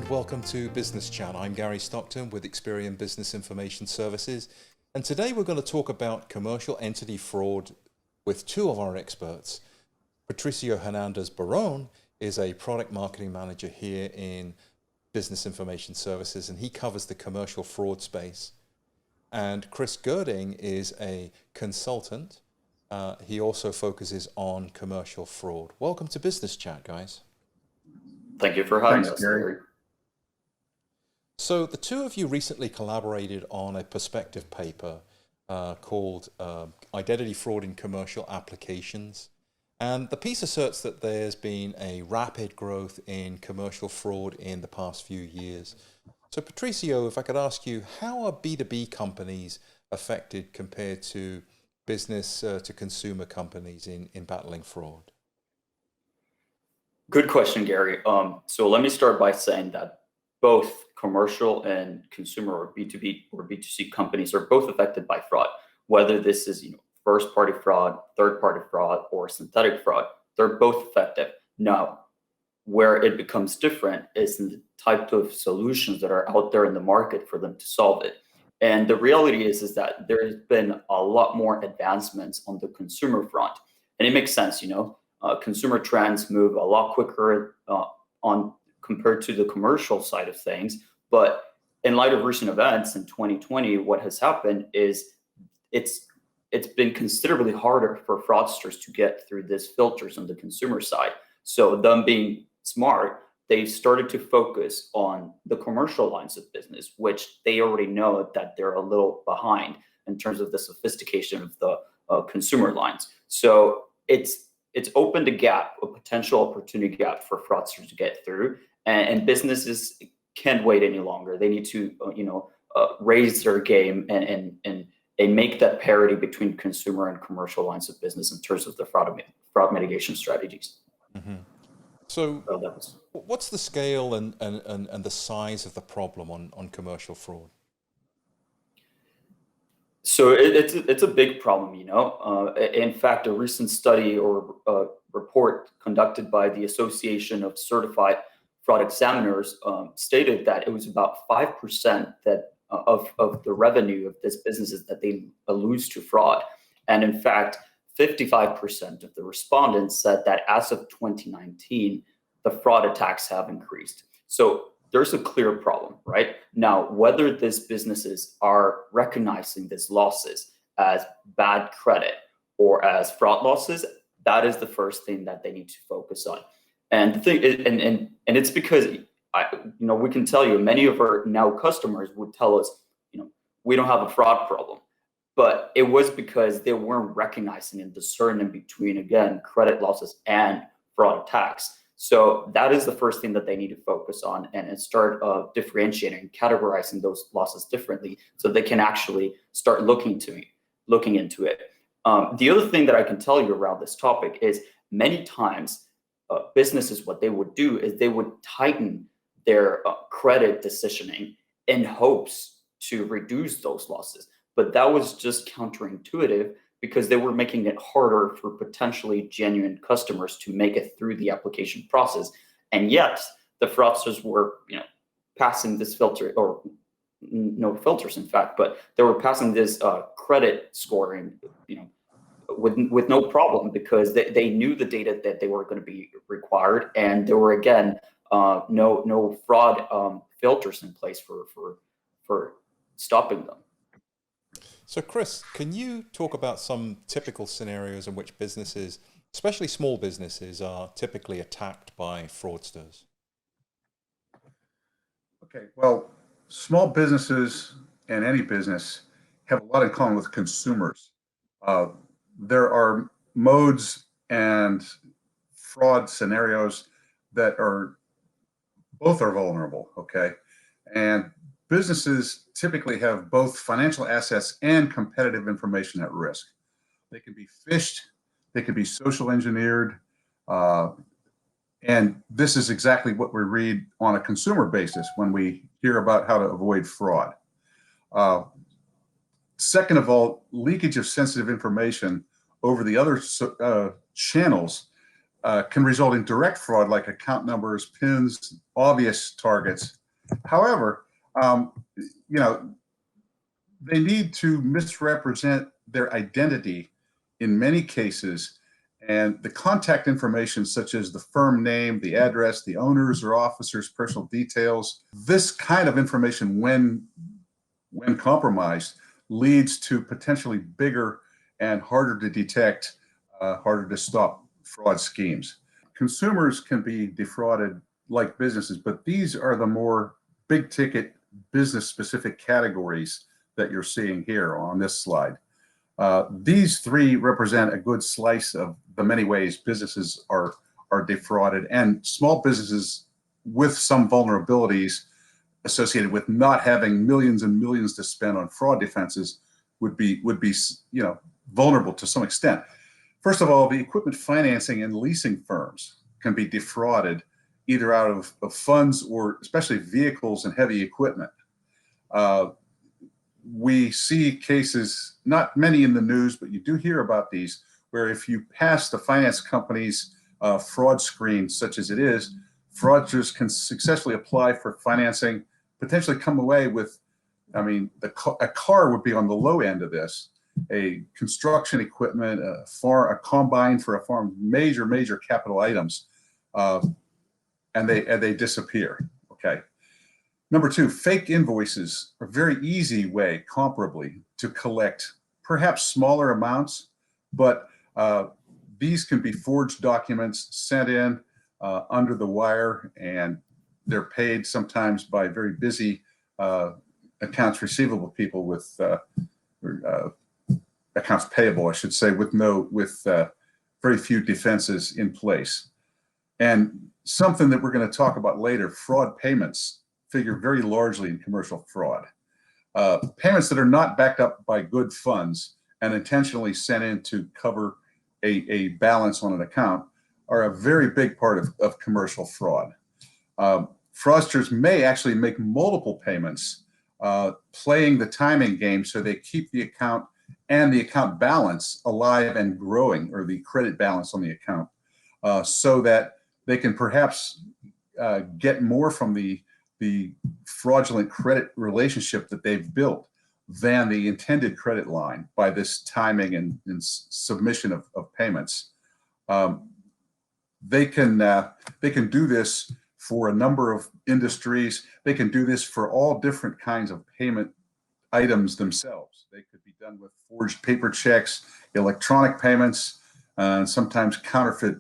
and welcome to Business Chat. I'm Gary Stockton with Experian Business Information Services, and today we're going to talk about commercial entity fraud with two of our experts. Patricio Hernandez Barron is a product marketing manager here in Business Information Services, and he covers the commercial fraud space. And Chris Girding is a consultant. He also focuses on commercial fraud. Welcome to Business Chat, guys. Thank you for having us, Gary. So the two of you recently collaborated on a perspective paper called Identity Fraud in Commercial Applications. And the piece asserts that there's been a rapid growth in commercial fraud in the past few years. So Patricio, if I could ask you, how are B2B companies affected compared to business to consumer companies in battling fraud? Good question, Gary. So let me start by saying that both commercial and consumer or B2B or B2C companies are both affected by fraud, whether this is first-party fraud, third-party fraud, or synthetic fraud. They're both effective. Now, where it becomes different is in the type of solutions that are out there in the market for them to solve it. And the reality is that there's been a lot more advancements on the consumer front. And it makes sense, consumer trends move a lot quicker on compared to the commercial side of things. But in light of recent events in 2020, what has happened is it's been considerably harder for fraudsters to get through these filters on the consumer side. So them being smart, they started to focus on the commercial lines of business, which they already know that they're a little behind in terms of the sophistication of the consumer lines. So it's opened a gap, a potential opportunity gap for fraudsters to get through, and businesses can't wait any longer. They need to, raise their game and make that parity between consumer and commercial lines of business in terms of the fraud mitigation strategies. Mm-hmm. So, what's the scale and the size of the problem on commercial fraud? So it's a big problem, In fact, a recent study or report conducted by the Association of Certified Fraud Examiners stated that it was about 5% of the revenue of these businesses that they lose to fraud. And in fact, 55% of the respondents said that as of 2019, the fraud attacks have increased. So there's a clear problem, right? Now, whether these businesses are recognizing these losses as bad credit or as fraud losses, that is the first thing that they need to focus on. And the thing is, and it's because we can tell you many of our now customers would tell us, we don't have a fraud problem. But it was because they weren't recognizing and discerning between, again, credit losses and fraud attacks. So that is the first thing that they need to focus on and start differentiating, categorizing those losses differently so they can actually start looking into it. The other thing that I can tell you around this topic is many times businesses, what they would do is they would tighten their credit decisioning in hopes to reduce those losses. But that was just counterintuitive because they were making it harder for potentially genuine customers to make it through the application process. And yet the fraudsters were, passing this filter, or no filters, in fact, but they were passing this credit scoring, with no problem because they knew the data that they were going to be required. And there were, again, no fraud filters in place for stopping them. So Chris, can you talk about some typical scenarios in which businesses, especially small businesses, are typically attacked by fraudsters? Okay, well, small businesses and any business have a lot in common with consumers. There are modes and fraud scenarios that both are vulnerable, okay? And businesses typically have both financial assets and competitive information at risk. They can be phished, they can be social engineered, and this is exactly what we read on a consumer basis when we hear about how to avoid fraud. Second of all, leakage of sensitive information over the other channels can result in direct fraud like account numbers, PINs, obvious targets. However, they need to misrepresent their identity in many cases, and the contact information such as the firm name, the address, the owners or officers' personal details, this kind of information when compromised leads to potentially bigger and harder to detect, harder to stop fraud schemes. Consumers can be defrauded like businesses, but these are the more big ticket business specific categories that you're seeing here on this slide. These three represent a good slice of the many ways businesses are defrauded, and small businesses with some vulnerabilities associated with not having millions and millions to spend on fraud defenses would be vulnerable to some extent. First of all, the equipment financing and leasing firms can be defrauded either out of funds or especially vehicles and heavy equipment. We see cases, not many in the news, but you do hear about these, where if you pass the finance company's fraud screen, such as it is, fraudsters can successfully apply for financing, potentially come away with, a car would be on the low end of this, a construction equipment, a combine for a farm, major capital items, and they disappear, okay? Number two, fake invoices are a very easy way, comparably, to collect perhaps smaller amounts, but these can be forged documents sent in under the wire, and they're paid sometimes by very busy accounts receivable people with accounts payable, I should say, with very few defenses in place. And something that we're going to talk about later, fraud payments figure very largely in commercial fraud. Payments that are not backed up by good funds and intentionally sent in to cover a balance on an account are a very big part of commercial fraud. Fraudsters may actually make multiple payments, playing the timing game so they keep the account and the account balance alive and growing, or the credit balance on the account, so that they can perhaps get more from the fraudulent credit relationship that they've built than the intended credit line by this timing and submission of payments. They can do this for a number of industries. They can do this for all different kinds of payment items themselves. They could be done with forged paper checks, electronic payments, and sometimes counterfeit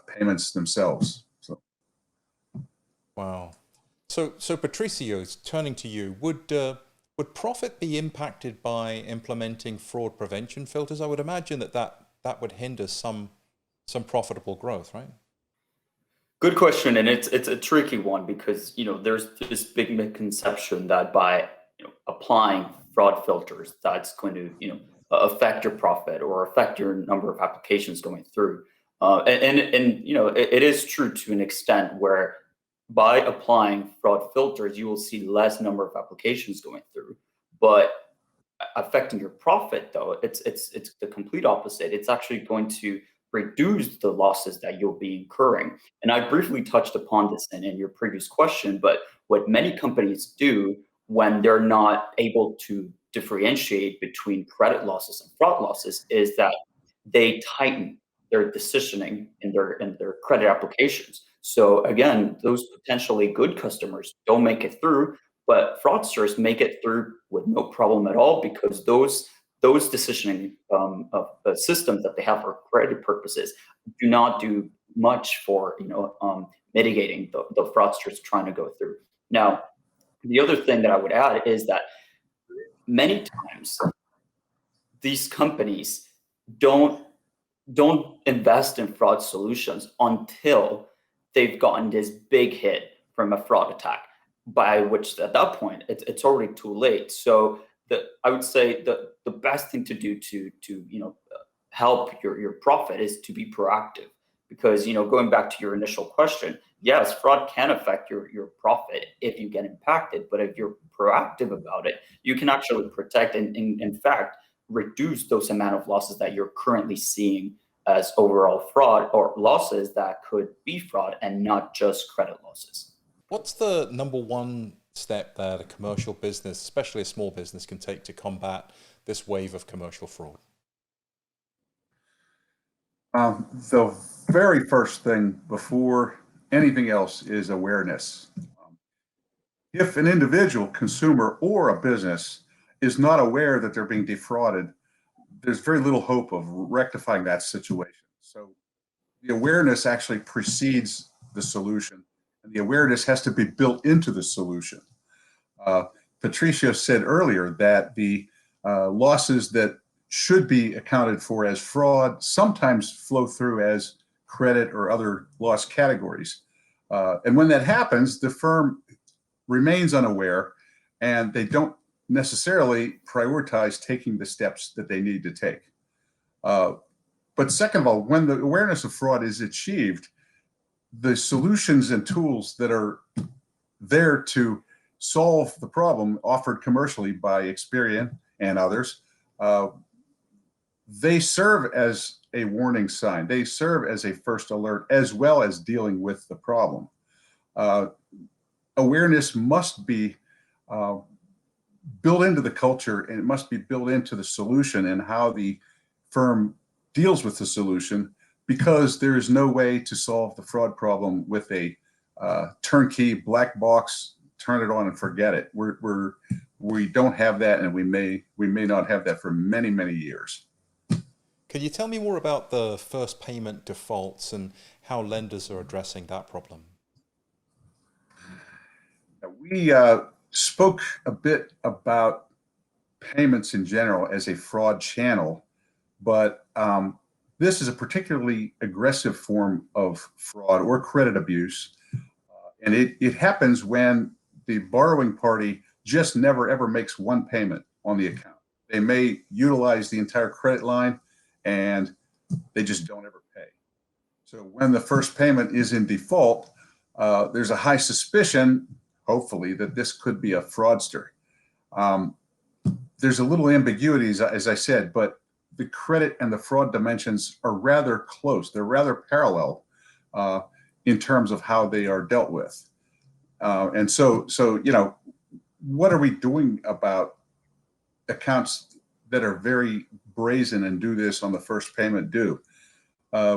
payments themselves. So. Wow. So Patricio, turning to you, would profit be impacted by implementing fraud prevention filters? I would imagine that would hinder some profitable growth, right? Good question, and it's a tricky one because there's this big misconception that by applying fraud filters, that's going to affect your profit or affect your number of applications going through. And it is true to an extent where by applying fraud filters, you will see less number of applications going through, but affecting your profit, though, it's the complete opposite. It's actually going to reduce the losses that you'll be incurring. And I briefly touched upon this in your previous question, but what many companies do when they're not able to differentiate between credit losses and fraud losses is that they tighten their decisioning in their credit applications. So again, those potentially good customers don't make it through, but fraudsters make it through with no problem at all, because those decisioning systems that they have for credit purposes do not do much for mitigating the fraudsters trying to go through. Now, the other thing that I would add is that many times these companies don't invest in fraud solutions until they've gotten this big hit from a fraud attack, by which at that point it's already too late. So I would say the best thing to do to help your profit is to be proactive, because going back to your initial question, yes, fraud can affect your profit if you get impacted, but if you're proactive about it, you can actually protect and in fact reduce those amount of losses that you're currently seeing as overall fraud or losses that could be fraud and not just credit losses. What's the number one step that a commercial business, especially a small business, can take to combat this wave of commercial fraud? The very first thing before anything else is awareness. If an individual, consumer, or a business is not aware that they're being defrauded, there's very little hope of rectifying that situation. So the awareness actually precedes the solution, and the awareness has to be built into the solution. Patricio said earlier that the losses that should be accounted for as fraud sometimes flow through as credit or other loss categories. And when that happens, the firm remains unaware and they don't necessarily prioritize taking the steps that they need to take. But second of all, when the awareness of fraud is achieved, the solutions and tools that are there to solve the problem offered commercially by Experian and others, they serve as a warning sign. They serve as a first alert, as well as dealing with the problem. Awareness must be built into the culture, and it must be built into the solution and how the firm deals with the solution, because there is no way to solve the fraud problem with a turnkey black box, turn it on and forget it. We don't have that, and we may not have that for many, many years. Can you tell me more about the first payment defaults and how lenders are addressing that problem? We spoke a bit about payments in general as a fraud channel, but this is a particularly aggressive form of fraud or credit abuse. And it happens when the borrowing party just never ever makes one payment on the account. They may utilize the entire credit line and they just don't ever pay. So when the first payment is in default, there's a high suspicion, hopefully, that this could be a fraudster. There's a little ambiguity, as I said, but the credit and the fraud dimensions are rather close. They're rather parallel in terms of how they are dealt with. And so, what are we doing about accounts that are very brazen and do this on the first payment due?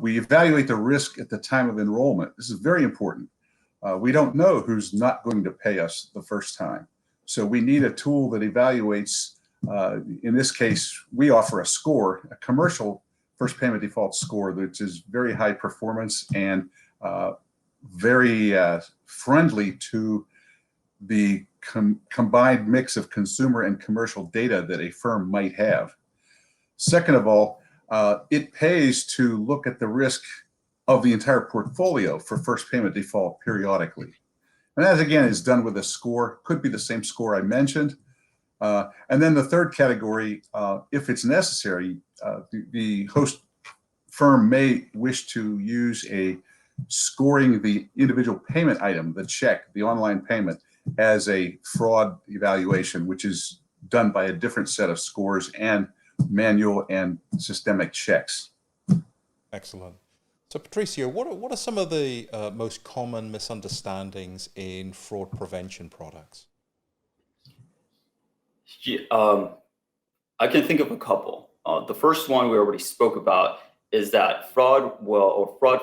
We evaluate the risk at the time of enrollment. This is very important. We don't know who's not going to pay us the first time. So we need a tool that evaluates, in this case, we offer a score, a commercial first payment default score, which is very high performance and very friendly to the combined mix of consumer and commercial data that a firm might have. Second of all, it pays to look at the risk of the entire portfolio for first payment default periodically. And that, again, is done with a score, could be the same score I mentioned. And then the third category, if it's necessary, the host firm may wish to use a scoring the individual payment item, the check, the online payment, as a fraud evaluation, which is done by a different set of scores and manual and systemic checks. Excellent. So Patricio, what are some of the most common misunderstandings in fraud prevention products? Yeah, I can think of a couple. The first one we already spoke about is that fraud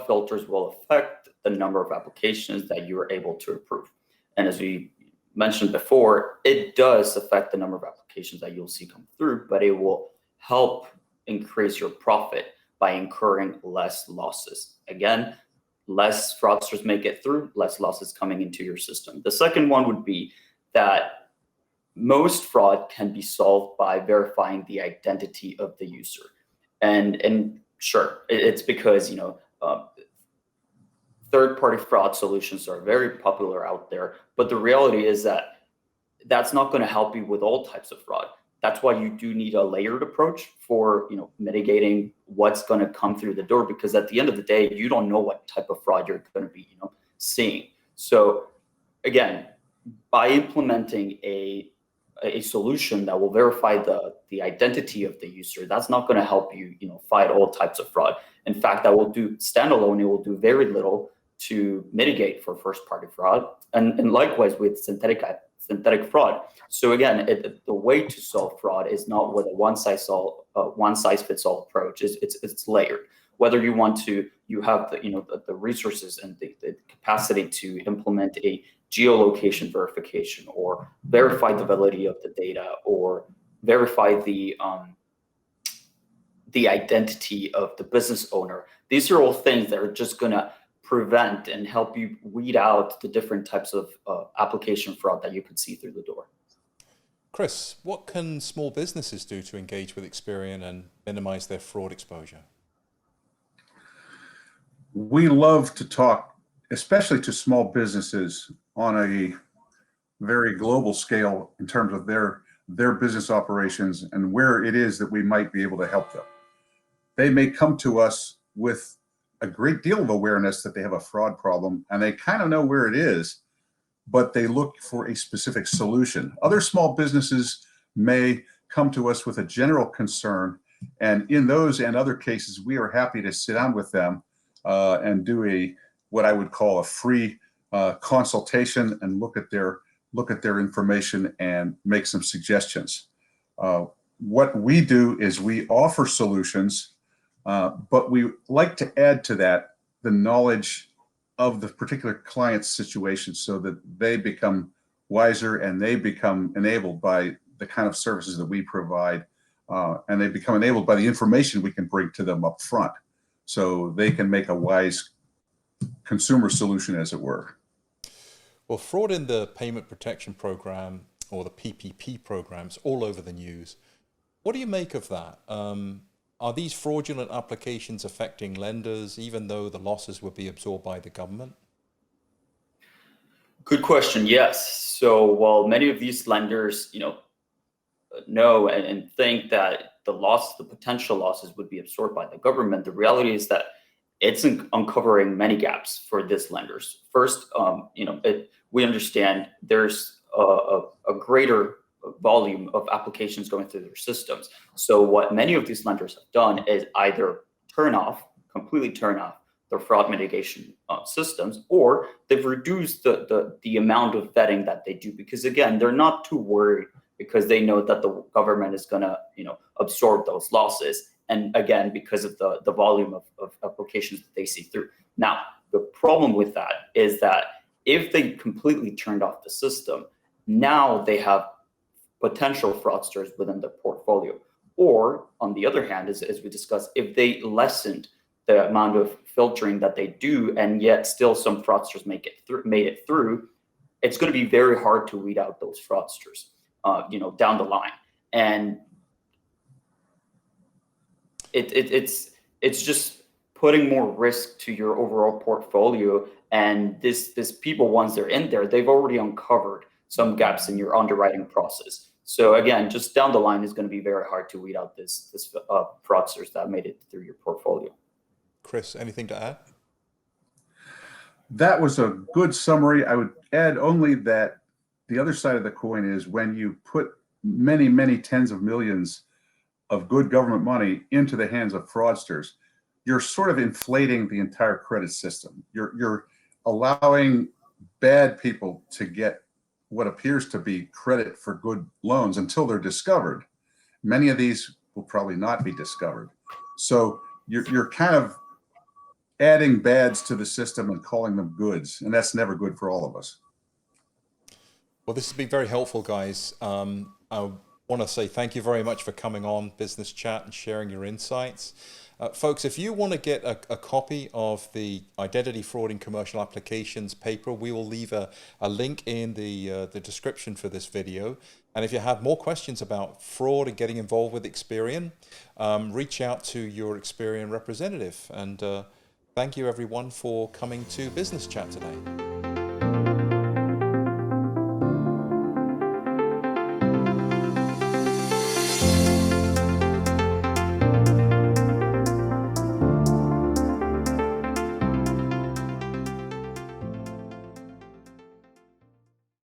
filters will affect the number of applications that you are able to approve. And as we mentioned before, it does affect the number of applications that you'll see come through, but it will help increase your profit by incurring less losses. Again, less fraudsters make it through, less losses coming into your system. The second one would be that most fraud can be solved by verifying the identity of the user. And sure, it's because, third-party fraud solutions are very popular out there, but the reality is that that's not going to help you with all types of fraud. That's why you do need a layered approach for mitigating what's going to come through the door, because at the end of the day, you don't know what type of fraud you're going to be seeing. So again, by implementing a a solution that will verify the identity of the user, that's not going to help you, fight all types of fraud. In fact, that will do standalone. It will do very little to mitigate for first-party fraud, and likewise with synthetic fraud. So again, the way to solve fraud is not with a one-size-fits-all approach. It's layered. Whether you have the resources and the capacity to implement a geolocation verification, or verify the validity of the data, or verify the identity of the business owner. These are all things that are just going to prevent and help you weed out the different types of application fraud that you could see through the door. Chris, what can small businesses do to engage with Experian and minimize their fraud exposure? We love to talk, especially to small businesses on a very global scale in terms of their business operations and where it is that we might be able to help them. They may come to us with a great deal of awareness that they have a fraud problem, and they kind of know where it is, but they look for a specific solution. Other small businesses may come to us with a general concern, and in those and other cases, we are happy to sit down with them and do what I would call a free consultation and look at their information and make some suggestions. What we do is we offer solutions, but we like to add to that the knowledge of the particular client's situation so that they become wiser and they become enabled by the kind of services that we provide, and they become enabled by the information we can bring to them up front, so they can make a wise consumer solution, as it were. Well, fraud in the Payment Protection Program, or the PPP programs, all over the news. What do you make of that? Are these fraudulent applications affecting lenders, even though the losses will be absorbed by the government? Good question. Yes. So while many of these lenders, know and think that the potential losses would be absorbed by the government, the reality is that it's uncovering many gaps for these lenders. First, we understand there's a greater volume of applications going through their systems. So what many of these lenders have done is either completely turn off their fraud mitigation systems, or they've reduced the amount of vetting that they do, because again, they're not too worried, because they know that the government is going to absorb those losses. And again, because of the volume of applications that they see through. Now, the problem with that is that if they completely turned off the system, now they have potential fraudsters within their portfolio. Or on the other hand, as we discussed, if they lessened the amount of filtering that they do, and yet still some fraudsters made it through, it's going to be very hard to weed out those fraudsters, down the line. And it's just putting more risk to your overall portfolio. And this people, once they're in there, they've already uncovered some gaps in your underwriting process. So again, just down the line, is going to be very hard to weed out this fraudsters that made it through your portfolio. Chris, anything to add? That was a good summary. I would add only that the other side of the coin is when you put many, many tens of millions of good government money into the hands of fraudsters, you're sort of inflating the entire credit system. You're allowing bad people to get what appears to be credit for good loans until they're discovered. Many of these will probably not be discovered. So you're kind of adding bads to the system and calling them goods, and that's never good for all of us. Well, this has been very helpful, guys. I want to say thank you very much for coming on Business Chat and sharing your insights. Folks, if you want to get a copy of the Identity Fraud in Commercial Applications paper, we will leave a link in the description for this video. And if you have more questions about fraud and getting involved with Experian, reach out to your Experian representative. And thank you, everyone, for coming to Business Chat today.